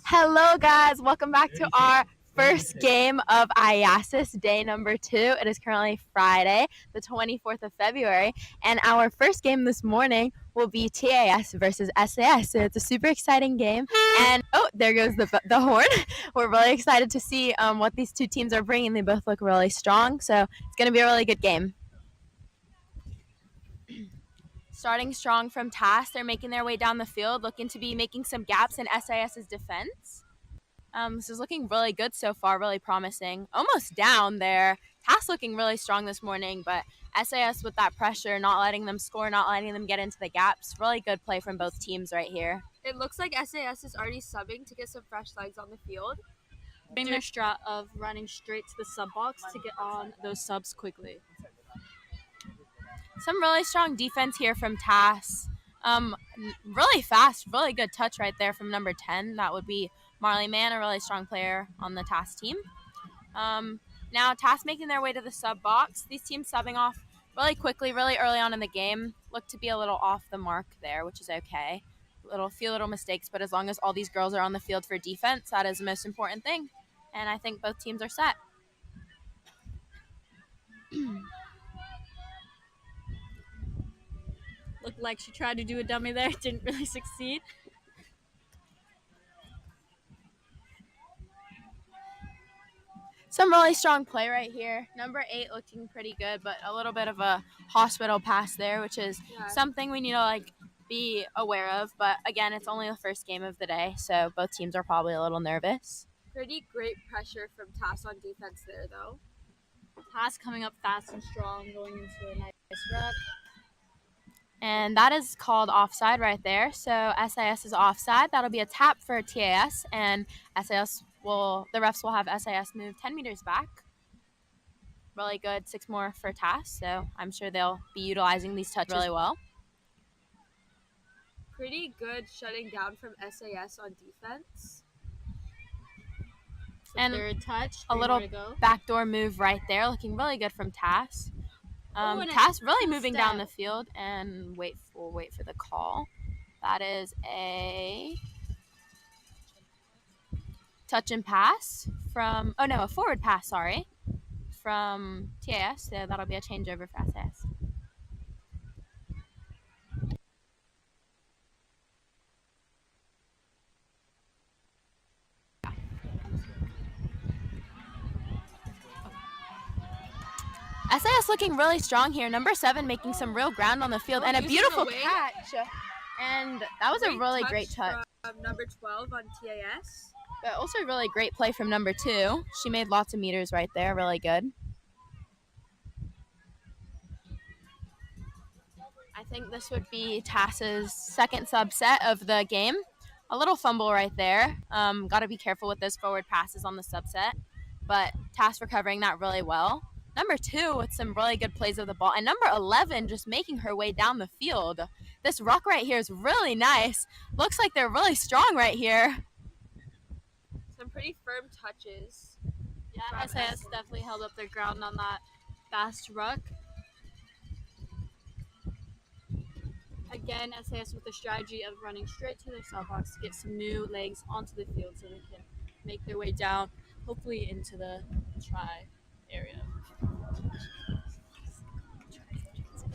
Hello, guys. Welcome back to our first game of IASAS, day number 2. It is currently Friday, the 24th of February, and our first game this morning will be TAS versus SAS. So it's a super exciting game. And oh, there goes the horn. We're really excited to see what these two teams are bringing. They both look really strong, so it's going to be a really good game. Starting strong from TAS, they're making their way down the field, looking to be making some gaps in SAS's defense. This is looking really good so far, really promising. Almost down there. TAS looking really strong this morning, but SAS with that pressure, not letting them score, not letting them get into the gaps. Really good play from both teams right here. It looks like SAS is already subbing to get some fresh legs on the field. Doing their strat of running straight to the sub box to get on those subs quickly. Some really strong defense here from TAS. Really fast, really good touch right there from number 10. That would be Marley Mann, a really strong player on the TAS team. Now TAS making their way to the sub box. These teams subbing off really quickly, really early on in the game. Look to be a little off the mark there, which is okay. Few little mistakes, but as long as all these girls are on the field for defense, that is the most important thing. And I think both teams are set. Looked like she tried to do a dummy there, didn't really succeed. Some really strong play right here. Number 8 looking pretty good, but a little bit of a hospital pass there, which is something we need to be aware of. But again, it's only the first game of the day, so both teams are probably a little nervous. Pretty great pressure from TAS on defense there, though. TAS coming up fast and strong, going into a nice rep. And that is called offside right there. So SAS is offside. That'll be a tap for TAS, and the refs will have SAS move 10 meters back. Really good. 6 more for TAS, so I'm sure they'll be utilizing these touches really well. Pretty good shutting down from SAS on defense. And third touch, a little backdoor move right there, looking really good from TAS. TAS really moving down the field, and we'll wait for the call. That is a touch and pass from, a forward pass, sorry, from TAS. So that'll be a changeover for SAS. SAS looking really strong here. Number 7 making some real ground on the field, and a beautiful catch. And that was a really great touch. From number 12 on TAS. But also a really great play from number 2. She made lots of meters right there. Really good. I think this would be TAS's second subset of the game. A little fumble right there. Got to be careful with those forward passes on the subset. But TAS recovering that really well. Number 2 with some really good plays of the ball. And number 11 just making her way down the field. This ruck right here is really nice. Looks like they're really strong right here. Some pretty firm touches. Yeah, SAS definitely held up their ground on that fast ruck. Again, SAS with the strategy of running straight to their sub box to get some new legs onto the field so they can make their way down, hopefully into the try area.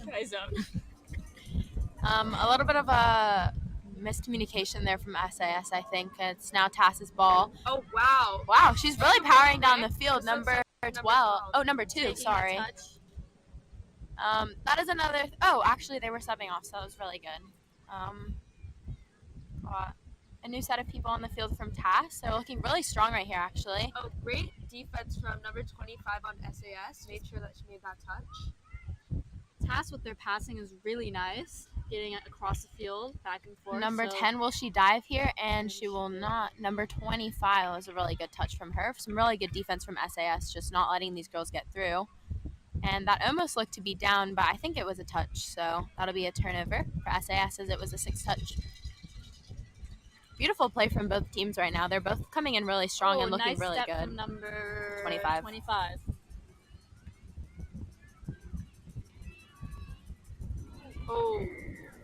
Try zone. A little bit of a miscommunication there from SAS, I think. It's now TAS's ball. Oh, wow. Wow, she's really powering down the field. Number 12. Oh, number 2, sorry. That is another. Actually, they were subbing off, so that was really good. A new set of people on the field from TAS. They're looking really strong right here, actually. Oh, great defense from number 25 on SAS. Made sure that she made that touch. TAS with their passing is really nice, getting it across the field, back and forth. Number 10, will she dive here? And she will not. Number 25 was a really good touch from her. Some really good defense from SAS, just not letting these girls get through. And that almost looked to be down, but I think it was a touch. So that'll be a turnover for SAS, as it was a 6 touch. Beautiful play from both teams right now. They're both coming in really strong and looking nice really step good. From number 25. Oh,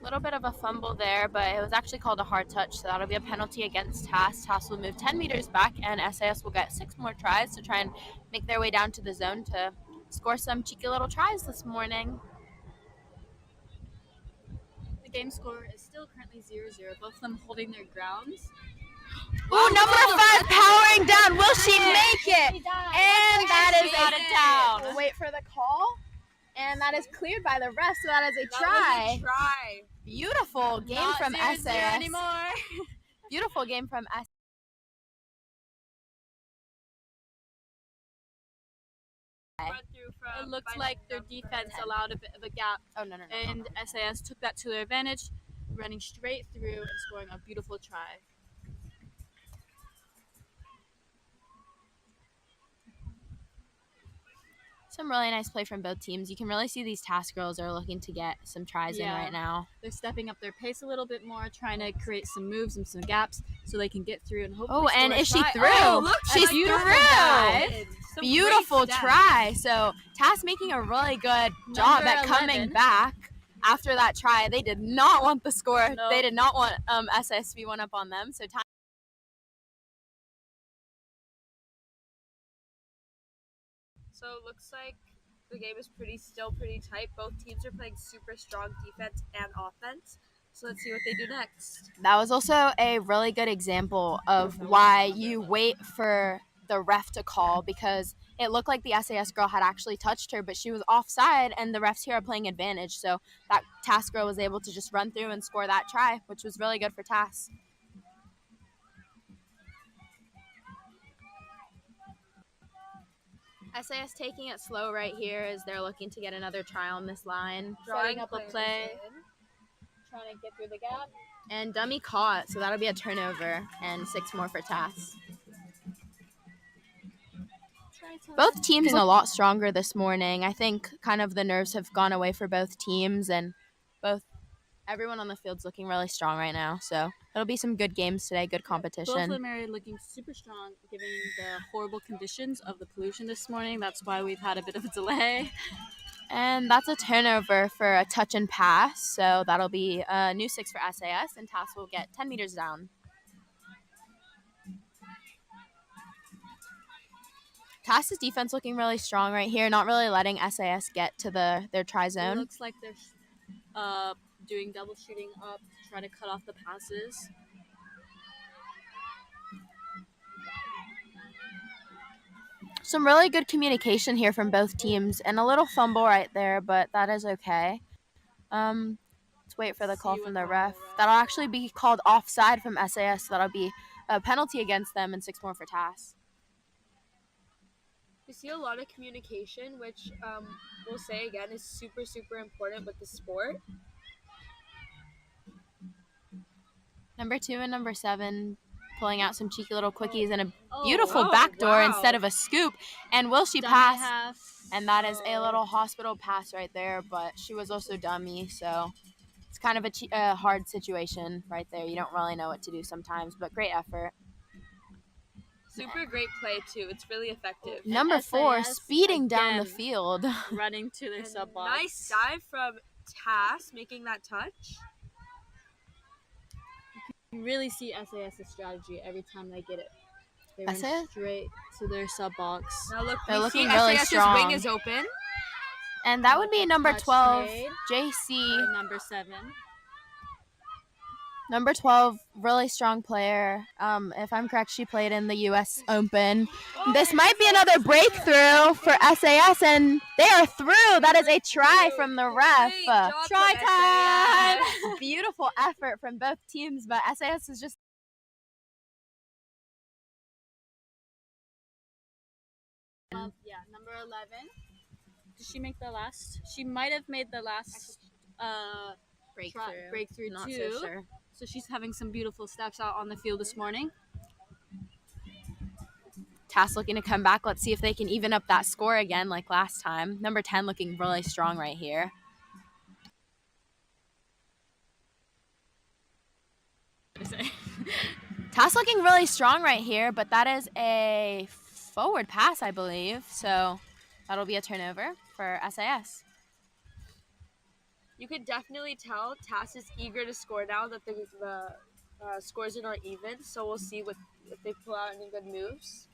Little bit of a fumble there, but it was actually called a hard touch, so that'll be a penalty against TAS. TAS will move 10 meters back, and SAS will get 6 more tries to try and make their way down to the zone to score some cheeky little tries this morning. The game score is still currently 0-0, both of them holding their grounds. Ooh, number 5 powering down. Will she make it? And that is out of town. We'll wait for the call, and that is cleared by the ref, so that is a try. Beautiful game Not from 0-0 SAS. anymore. Beautiful game from SAS. It looks like their defense allowed a bit of a gap, Oh, no. and SAS took that to their advantage, running straight through and scoring a beautiful try. Some really nice play from both teams. You can really see these TAS girls are looking to get some tries in Yeah. right now. They're stepping up their pace a little bit more, trying to create some moves and some gaps so they can get through and hopefully Oh, and score a is she try. through? Oh, look, She's a beautiful through. dive. Beautiful try. So TAS making a really good job Number at coming 11. back after that try. They did not want the score. No. They did not want SAS to be one up on them. So So it looks like the game is still pretty tight. Both teams are playing super strong defense and offense. So let's see what they do next. that was also a really good example of why you wait for the ref to call, because it looked like the SAS girl had actually touched her, but she was offside, and the refs here are playing advantage. So that TAS girl was able to just run through and score that try, which was really good for TAS. SAS taking it slow right here as they're looking to get another try on this line. Setting up a play, in. trying to get through the gap. And dummy caught, so that'll be a turnover and 6 more for TAS. Both teams are a lot stronger this morning. I think kind of the nerves have gone away for both teams, and everyone on the field's looking really strong right now. So it'll be some good games today, good Both of competition. them are looking super strong, given the horrible conditions of the pollution this morning. That's why we've had a bit of a delay. And that's a turnover for a touch and pass. So that'll be a new 6 for SAS, and TAS will get 10 meters down. TAS's defense looking really strong right here, not really letting SAS get to their try It zone. looks like they're doing double shooting up to try to cut off the passes. Some really good communication here from both teams, and a little fumble right there, but that is okay. Let's wait for the call See from what the the ref. ref- That'll actually be called offside from SAS, so that'll be a penalty against them and 6 more for TAS. We see a lot of communication, which we'll say again is super, super important with the sport. Number 2 and number 7 pulling out some cheeky little quickies and a Oh, beautiful oh, backdoor wow. instead of a scoop. And will she dummy pass? half. And that is a Oh. little hospital pass right there, but she was also dummy, so it's kind of a hard situation right there. You don't really know what to do sometimes, but great effort. Super great play too. It's really effective. And Number 4 SAS speeding down the again. field. Running to their And sub box. nice dive from TAS, making that touch. You really see SAS's strategy every time they get it. They run SAS? straight to their sub box. Now look, They're we looking see really SAS's strong. wing is open. And that would be number Touch 12, made JC. by number 7. Number 12, really strong player. If I'm correct, she played in the U.S. Open. This might be another breakthrough for SAS, and they are through. That is a try from the ref. Great job Try from time! SAS. Beautiful effort from both teams, but SAS is just Yeah, number 11. Did she make the last? She might have made the last breakthrough Not too. so sure. So she's having some beautiful steps out on the field this morning. TAS looking to come back. Let's see if they can even up that score again like last time. Number 10 looking really strong right here. TAS looking really strong right here, but that is a forward pass, I believe. So that'll be a turnover for SAS. You could definitely tell TAS is eager to score now that the scores are not even. So we'll see if they pull out any good moves.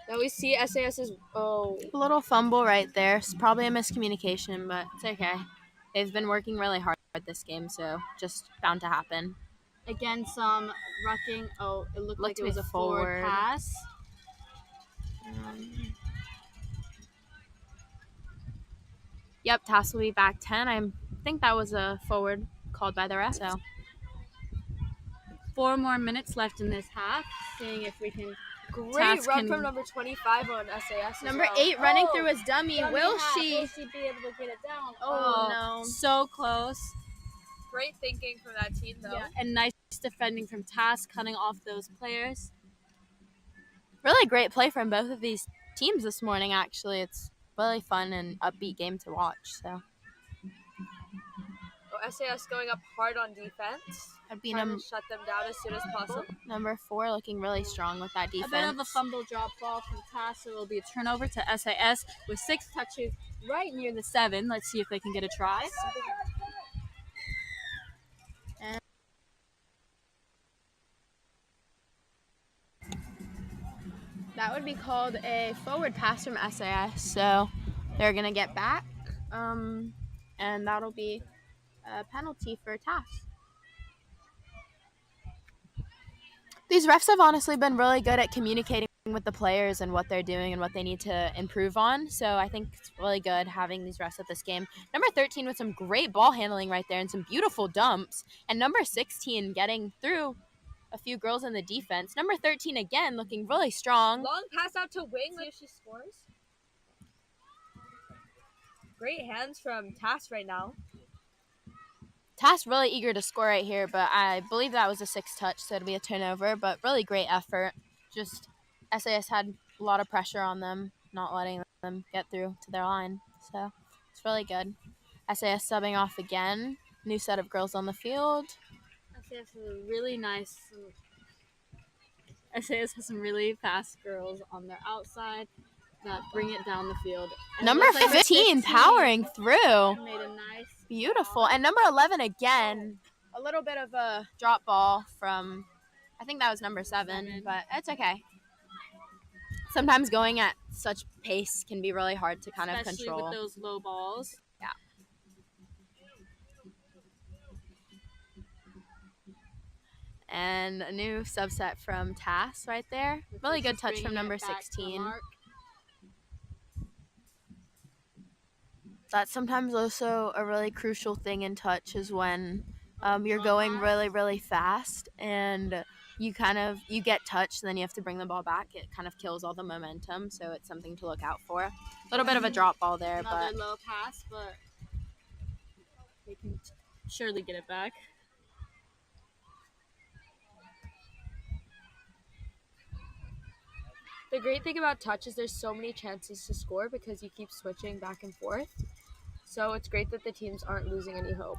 Now we see SAS is A little fumble right there. It's probably a miscommunication, but it's okay. They've been working really hard this game, so just bound to happen. Again, some rucking. Oh, it looked like Looked it was to a be forward forward. pass. Yep, TAS will be back 10. I think that was a forward called by the ref. So 4 more minutes left in this half. Seeing if we can. great TAS run can- from number 25 on SAS. Number as well. 8 running through his dummy. Dummy Will half. she? Will she be able to get it down? Oh, no. So close. Great thinking from that team, though. Yeah, and nice defending from TAS, cutting off those players. really great play from both of these teams this morning, actually. It's really fun and upbeat game to watch. So SAS going up hard on defense. that'd be Trying to shut them down as soon as possible. number 4 looking really strong with that defense. A bit of a fumble drop ball from TAS, so it will be a turnover to SAS with 6 touches right near the 7. Let's see if they can get a try. That would be called a forward pass from SAS. So they're going to get back. And that'll be a penalty for TAS. These refs have honestly been really good at communicating with the players and what they're doing and what they need to improve on. So I think it's really good having these refs at this game. Number 13 with some great ball handling right there and some beautiful dumps. And number 16 getting through a few girls in the defense. Number 13 again looking really strong. Long pass out to Wing. See if she scores. Great hands from TAS right now. TAS really eager to score right here, but I believe that was a 6 touch, so it'll be a turnover. But really great effort. Just SAS had a lot of pressure on them, not letting them get through to their line. So it's really good. SAS subbing off again. New set of girls on the field. SAS has a really nice. SAS has some really fast girls on their outside that bring it down the field. And Number it looks like 15 powering through. made a nice Beautiful. And number 11 again. A little bit of a drop ball from, I think that was number 7, but it's okay. Sometimes going at such pace can be really hard to kind of especially control. with those low balls. Yeah. And a new subset from TAS right there. Really good touch from number 16. That's sometimes also a really crucial thing in touch is when you're going really, really fast and you get touched, and then you have to bring the ball back. It kind of kills all the momentum, so it's something to look out for. A little bit of a drop ball there, Another but low pass, but they can surely get it back. The great thing about touch is there's so many chances to score because you keep switching back and forth. So it's great that the teams aren't losing any hope.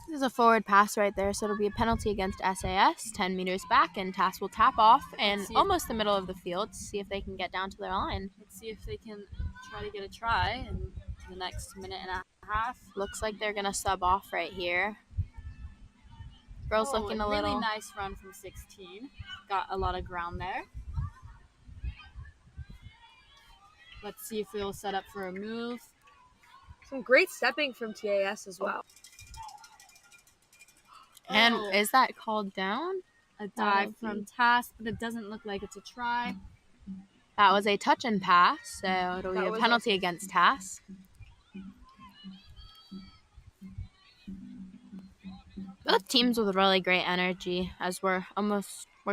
there's a forward pass right there, so it'll be a penalty against SAS, 10 meters back, and TAS will tap off and almost the middle of the field to see if they can get down to their line. Let's see if they can try to get a try in the next minute and a half. Looks like they're going to sub off right here. Girls looking a little... really nice run from 16. Got a lot of ground there. Let's see if they'll set up for a move. Some great stepping from TAS as well. And is that called down? A dive from TAS, but it doesn't look like it's a try. That was a touch and pass, so it'll be That a was penalty against TAS. Both teams with really great energy as we're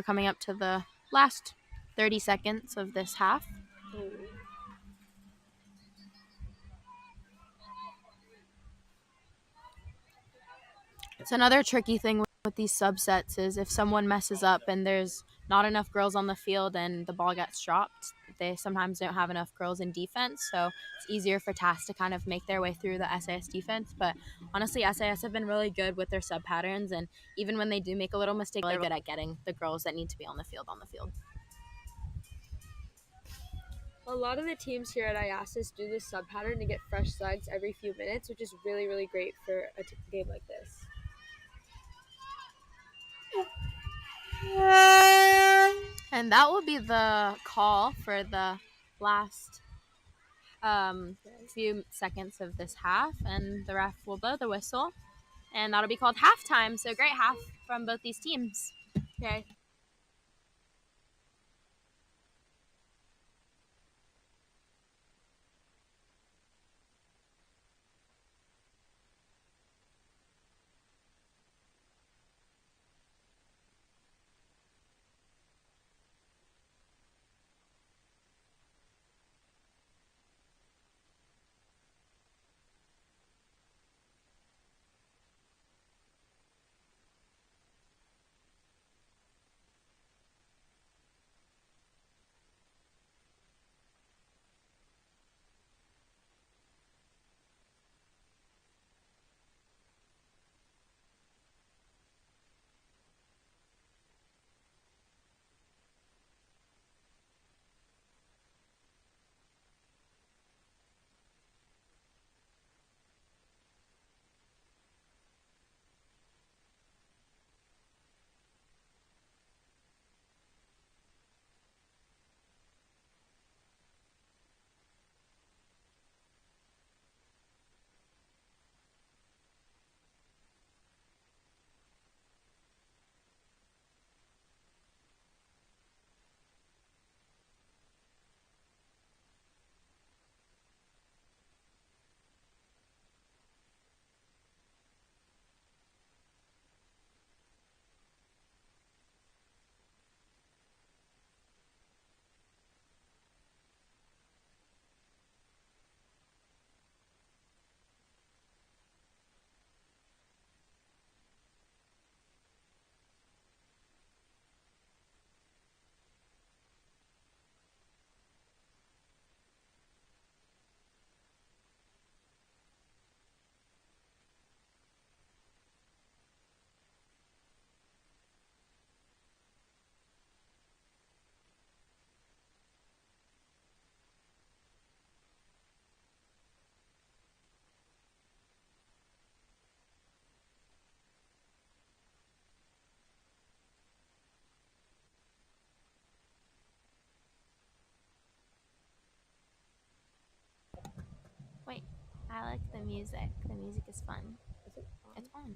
coming up to the last 30 seconds of this half. It's another tricky thing with these subsets is if someone messes up and there's not enough girls on the field and the ball gets dropped, they sometimes don't have enough girls in defense, so it's easier for TAS to kind of make their way through the SAS defense. But honestly, SAS have been really good with their sub patterns, and even when they do make a little mistake, they're really good at getting the girls that need to be on the field on the field. A lot of the teams here at IASAS do this sub pattern to get fresh legs every few minutes, which is really, really great for a game like this. And that will be the call for the last few seconds of this half, and the ref will blow the whistle, and that'll be called halftime. So great half from both these teams. Okay. Wait, I like the music. The music is fun. Is it on? It's on.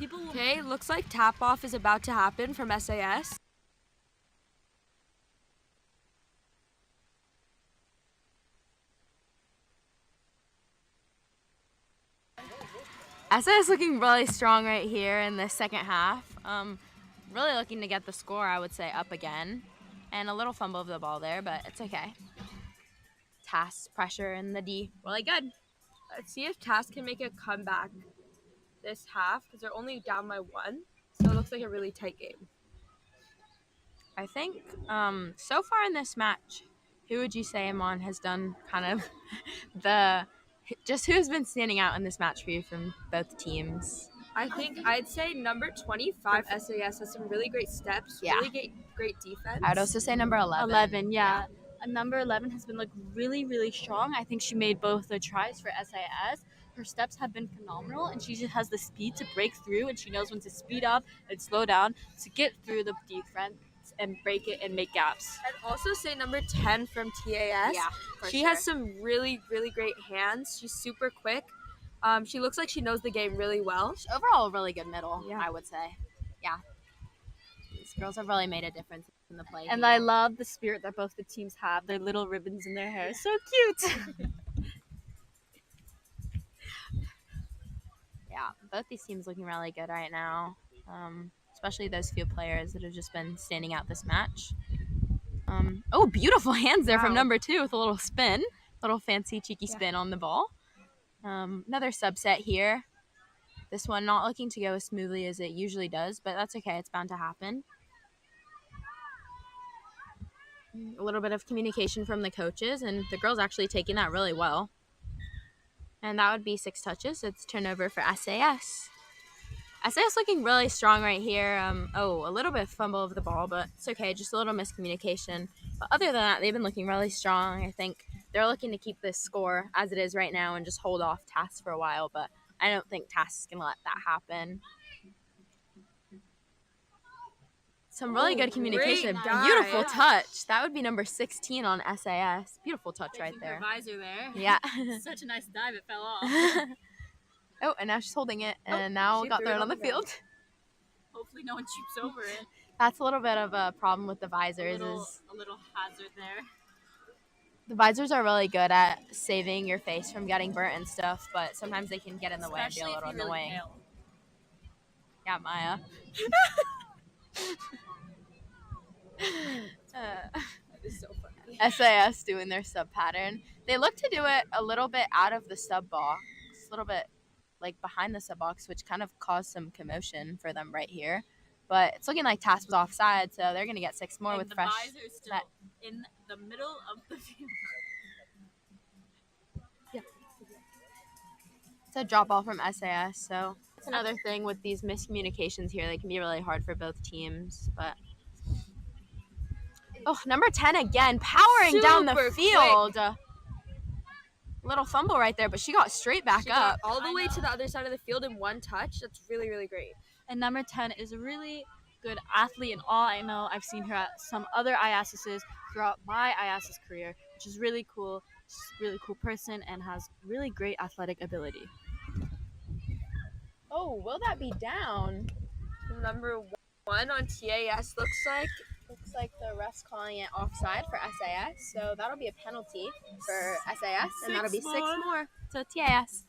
People will Okay, looks like tap off is about to happen from SAS. SAS looking really strong right here in the second half. Really looking to get the score, I would say, up again. And a little fumble of the ball there, but it's okay. TAS pressure in the D, really good. Let's see if TAS can make a comeback this half because they're only down by 1. So it looks like a really tight game. I think so far in this match, who would you say, Amon, has done kind of just who has been standing out in this match for you from both teams? I think I'd say number 25 SAS has some really great steps, Yeah. really great defense. I would also say number 11. 11, yeah. Number 11 has been really, really strong. I think she made both the tries for SAS. Her steps have been phenomenal, and she just has the speed to break through, and she knows when to speed up and slow down to get through the defense and break it and make gaps. I'd also say number 10 from TAS. Yeah, she has some really, really great hands. She's super quick. She looks like she knows the game really well. Overall, a really good middle, Yeah. I would say. Yeah. These girls have really made a difference in the play. And here. I love the spirit that both the teams have. Their little ribbons in their hair. So cute. Yeah, both these teams looking really good right now, especially those few players that have just been standing out this match. Oh, beautiful hands there from Wow. number 2 with a little spin, little fancy cheeky spin on the ball. Another subset here. This one not looking to go as smoothly as it usually does, but that's okay. It's bound to happen. A little bit of communication from the coaches, and the girls actually taking that really well. And that would be 6 touches. It's turnover for SAS. SAS looking really strong right here. A little bit of fumble of the ball, but it's okay. Just a little miscommunication. But other than that, they've been looking really strong. I think they're looking to keep this score as it is right now and just hold off TAS for a while, but I don't think TAS is going to let that happen. Some really good communication. great dive. Beautiful touch. That would be number 16 on SAS. Beautiful touch right there. Visor there. Yeah. Such a nice dive. It fell off. Oh, and now she's holding it, and now she got threw thrown it on the on the ground. field. Hopefully no one trips over it. That's a little bit of a problem with the visors. A little hazard there. The visors are really good at saving your face from getting burnt and stuff, but sometimes they can get in the way and be a Especially little if you're really annoying. pale. Yeah, Maya. That is so funny. SAS doing their sub pattern. They look to do it a little bit out of the sub box, a little bit like behind the sub box, which kind of caused some commotion for them right here. But it's looking like TAS was offside, so they're going to get 6 more And with the fresh. visor's still in the middle of the field. It's a drop ball from SAS, so it's another thing with these miscommunications here. They can be really hard for both teams, but number 10 again, powering down the Super field. Little fumble right there, but she got straight back She up. got all the way to the other side of the field in one touch. That's really, really great. And number 10 is a really good athlete, and all I know, I've seen her at some other IASAS throughout my IASAS career, which is really cool. She's a really cool person and has really great athletic ability. Oh, will that be down? Number 1 on TAS Looks like the ref's calling it offside for SAS, so that'll be a penalty for SAS, and that'll be 6 more to TAS.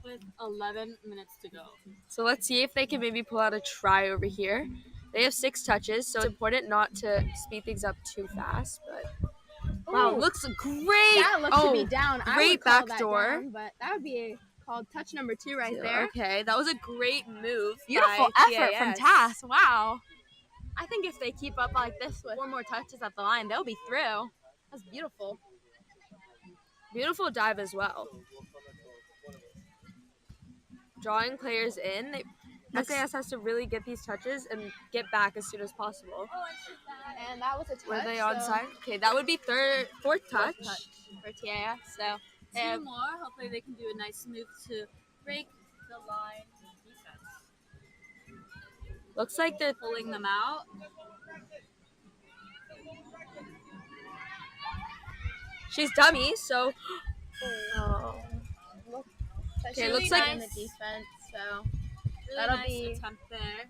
With 11 minutes to go. So let's see if they can maybe pull out a try over here. They have 6 touches, so it's important not to speed things up too fast. But wow, looks great. That looks to be down. I great would call that backdoor. down, but that would be called touch number 2 right there. Okay, that was a great move. Beautiful by effort from TAS. Wow. I think if they keep up like this with 4 more touches at the line, they'll be through. That's beautiful. Beautiful dive as well. Drawing players in. SAS has to really get these touches and get back as soon as possible. And that was a touch. Were they so onside? Okay, that would be fourth touch. For TAS, so they 2 have more. Hopefully they can do a nice move to break the line defense. Looks like they're Pulling them out. she's dummy, so Okay, looks like in the defense, so Really That'll nice be- attempt there.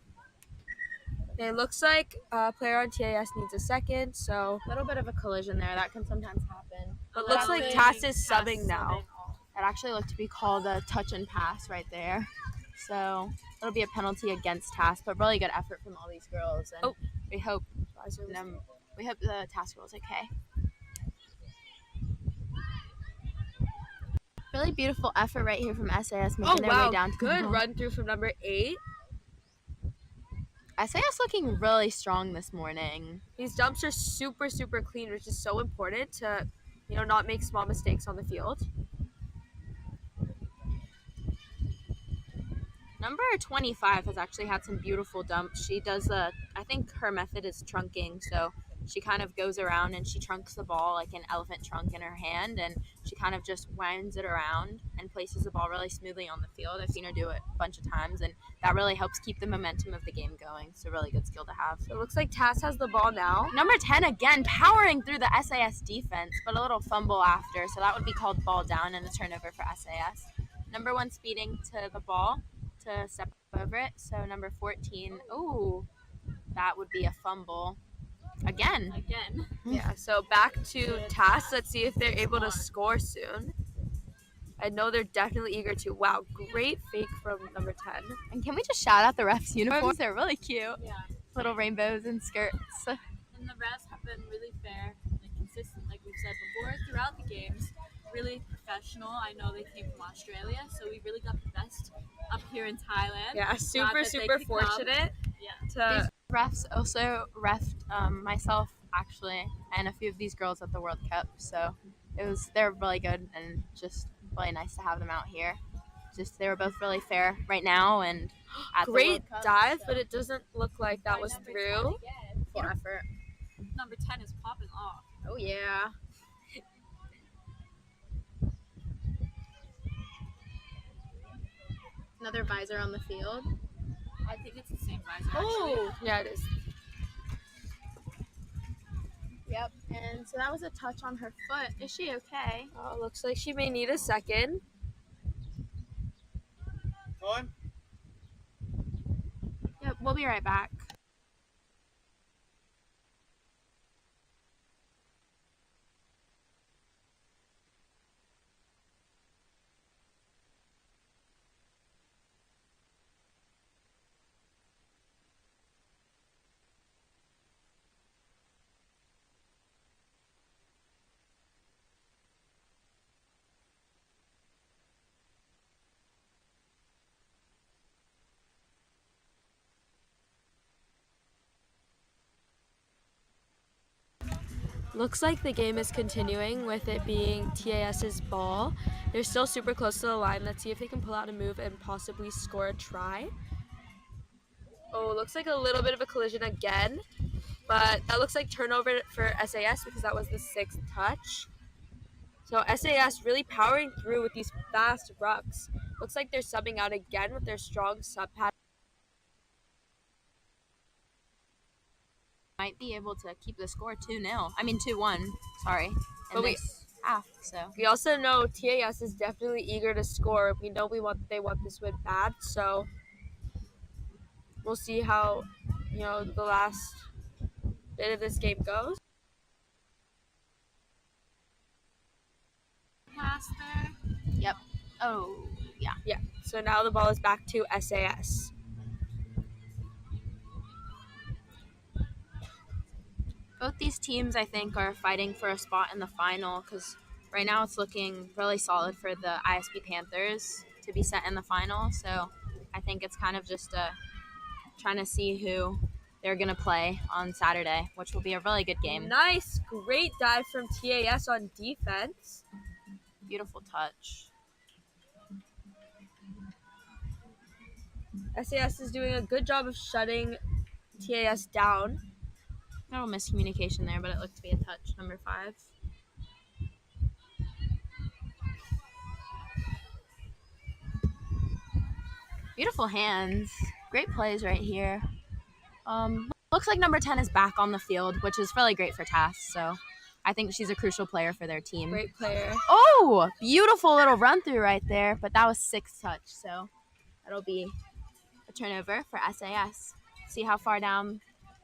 It looks like a player on TAS needs a second, so. A little bit of a collision there. That can sometimes happen. But looks like actually- TAS is subbing now. It actually looked to be called a touch and pass right there. So it'll be a penalty against TAS, but really good effort from all these girls. And we hope the TAS girls okay. Really beautiful effort right here from SAS making their way down to the Good ball. run through from number 8. SAS looking really strong this morning. These jumps are super, super clean, which is so important to, not make small mistakes on the field. Number 25 has actually had some beautiful dumps. She does I think her method is trunking, so she kind of goes around and she trunks the ball like an elephant trunk in her hand, and she kind of just winds it around and places the ball really smoothly on the field. I've seen her do it a bunch of times, and that really helps keep the momentum of the game going. It's a really good skill to have. So it looks like TAS has the ball now. Number 10 again, powering through the SAS defense, but a little fumble after, so that would be called ball down and a turnover for SAS. Number 1 speeding to the ball to step over it. So number 14, that would be a fumble. Again. Yeah, so back to TAS. Let's see if they're able to score soon. I know they're definitely eager to. Wow, great fake from number 10. And can we just shout out the refs' uniforms? They're really cute. Yeah. Little rainbows and skirts. And the refs have been really fair and consistent, like we've said before, throughout the games. Really professional. I know they came from Australia, so we really got the best up here in Thailand. Yeah, super, that they super could come. fortunate Yeah. to. Refs also refed myself actually and a few of these girls at the World Cup, so they're really good and just really nice to have them out here. Just they were both really fair right now and at Great the World Cup, dive, so but it doesn't look like that was through. full effort. Number 10 is popping off. Oh yeah. Another visor on the field. I think it's the same visor. Yeah, it is. Yep. And so that was a touch on her foot. Is she okay? Looks like she may need a second. Time? Yep. We'll be right back. Looks like the game is continuing with it being TAS's ball. They're still super close to the line. Let's see if they can pull out a move and possibly score a try. Looks like a little bit of a collision again, but that looks like turnover for SAS because that was the 6th touch. So SAS really powering through with these fast rucks. Looks like they're subbing out again with their strong sub pattern. Might be able to keep the score 2-0. I mean 2-1. Sorry. But we- half. So We also know TAS is definitely eager to score. We know they want this win bad, so we'll see how the last bit of this game goes. Pass there. yep. Oh yeah. Yeah. So now the ball is back to SAS. Both these teams, I think, are fighting for a spot in the final because right now it's looking really solid for the ISP Panthers to be set in the final. So I think it's kind of just trying to see who they're going to play on Saturday, which will be a really good game. Nice, great dive from TAS on defense. Beautiful touch. SAS is doing a good job of shutting TAS down. A little miscommunication there, but it looked to be a touch. Number 5. Beautiful hands. Great plays right here. Looks like number 10 is back on the field, which is really great for TAS. So I think she's a crucial player for their team. Great player. Oh, beautiful little run through right there, but that was 6th touch, so that'll be a turnover for SAS. See how far down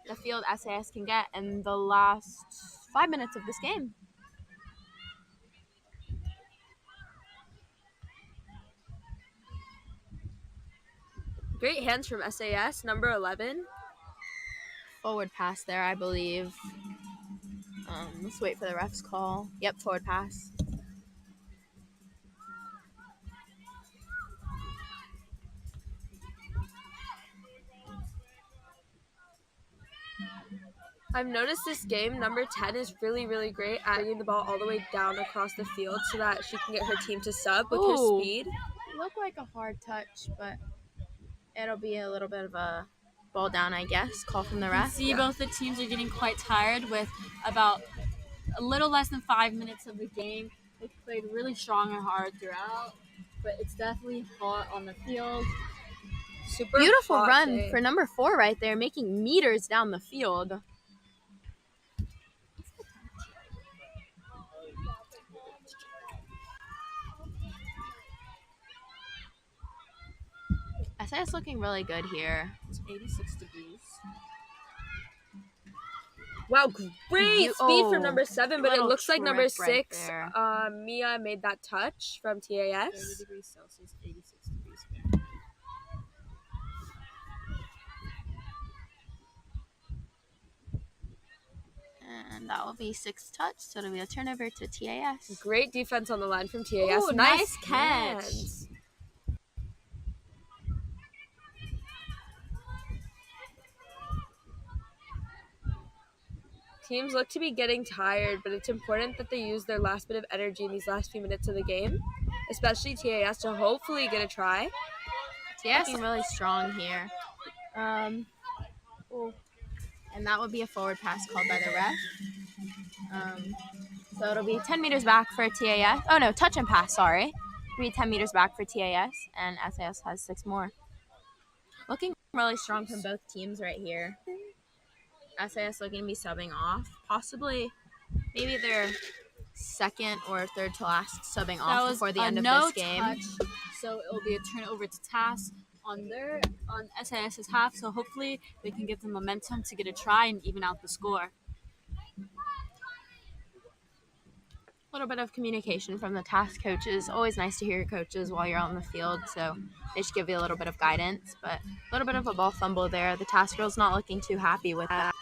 the field SAS can get in the last 5 minutes of this game. Great hands from SAS, number 11. Forward pass there, I believe. Let's wait for the ref's call. Yep, forward pass. I've noticed this game, number 10 is really, really great at bringing the ball all the way down across the field so that she can get her team to sub with her Ooh. speed. Look like a hard touch, but it'll be a little bit of a ball down, I guess. Call from the You can ref. see both the teams are getting quite tired with about a little less than 5 minutes of the game. They played really strong and hard throughout, but it's definitely hot on the field. Super Beautiful hot run day. for number 4 right there, making meters down the field. SAS looking really good here. It's 86 degrees. Wow, great speed from number 7, but it little looks like number trip right 6, there. Mia made that touch from 30 TAS. degrees Celsius, 86 degrees Fahrenheit. And that will be 6 touch, so it'll be a turnover to TAS. Great defense on the line from TAS. Ooh, nice catch. hands. Teams look to be getting tired, but it's important that they use their last bit of energy in these last few minutes of the game, especially TAS, to hopefully get a try. TAS looking really strong here. And that would be a forward pass called by the ref. So it'll be 10 meters back for TAS. Oh no, touch and pass, sorry. It'll be 10 meters back for TAS, and SAS has 6 more. Looking really strong from both teams right here. SAS looking to be subbing off. Possibly, maybe their second or third to last subbing That off was before the a end of no this game. touch, so it'll be a turnover to TAS on SAS's half. So hopefully they can get the momentum to get a try and even out the score. A little bit of communication from the TAS coaches. Always nice to hear your coaches while you're on the field, so they should give you a little bit of guidance. But a little bit of a ball fumble there. The TAS girls not looking too happy with that.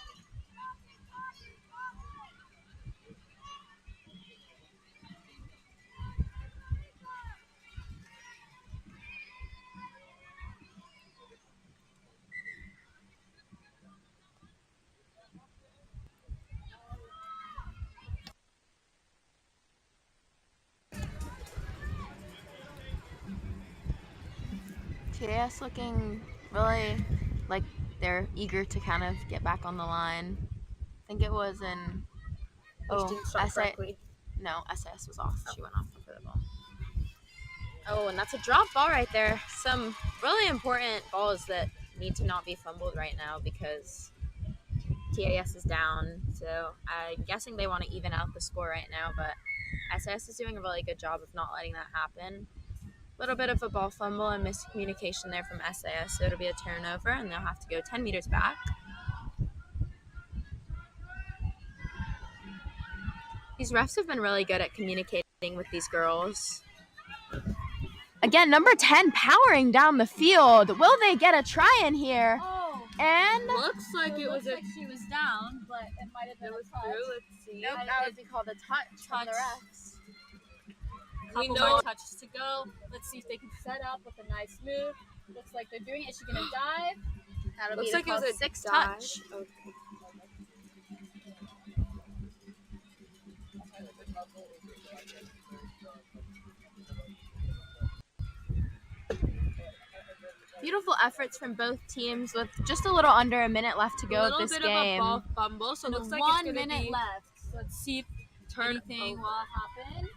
TAS looking really like they're eager to kind of get back on the line. I think it was in SAS was off. She went off for the ball. Oh, and that's a drop ball right there. Some really important balls that need to not be fumbled right now because TAS is down. So I'm guessing they want to even out the score right now, but SAS is doing a really good job of not letting that happen. A little bit of a ball fumble and miscommunication there from SAS, so it'll be a turnover, and they'll have to go 10 meters back. These refs have been really good at communicating with these girls. Again, number 10 powering down the field. Will they get a try in here? Oh, And Looks like it it was looks like she was down, but it might have been a touch. Let's see. nope, that would be called a touch from the refs. Couple know- more touches to go. Let's see if they can set up with a nice move. Looks like they're doing it. Is she gonna dive? That'll Looks be like it was called a 6 dive. touch. Okay. Beautiful efforts from both teams with just a little under a minute left to go of this A game. little bit of a ball fumble, so it looks like 1 it's gonna minute be left. Let's see if anything will happen.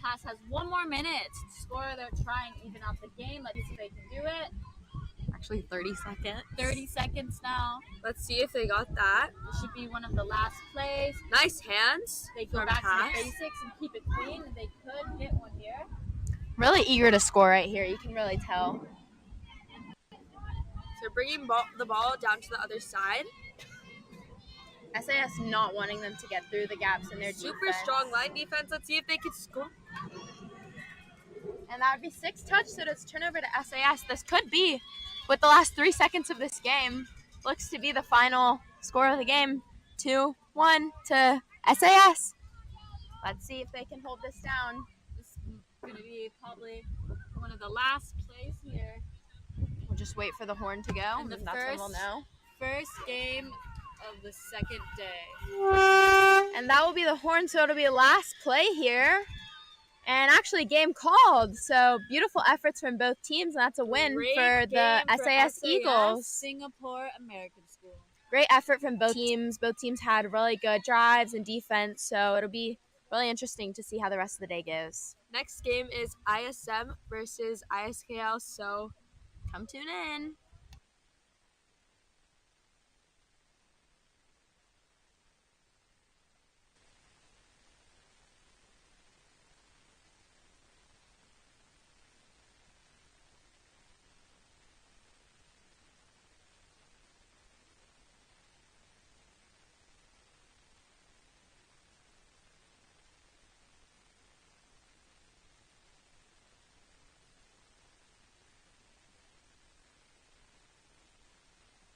TAS has 1 more minute to score. They're trying to even out the game. Let's see if they can do it. Actually, 30 seconds. 30 seconds now. Let's see if they got that. This should be one of the last plays. Nice hands. They go from back to TAS. the basics and keep it clean. They could get one here. Really eager to score right here. You can really tell. They're bringing the ball down to the other side. SAS not wanting them to get through the gaps in their Super defense. strong line defense. Let's see if they can score. And that would be 6 touch, so it's turnover to SAS. This could be, with the last 3 seconds of this game, looks to be the final score of the game. 2-1 to SAS. Let's see if they can hold this down. This is going to be probably one of the last plays here. We'll just wait for the horn to go, And and that's when we'll know. First game of the second day. And that will be the horn, so it'll be last play here. And actually, game called. So beautiful efforts from both teams, and that's a win Great for the game for SAS Eagles. Singapore American School. Great effort from both teams. Both teams had really good drives and defense, so it'll be really interesting to see how the rest of the day goes. Next game is ISM versus ISKL, so Come tune in.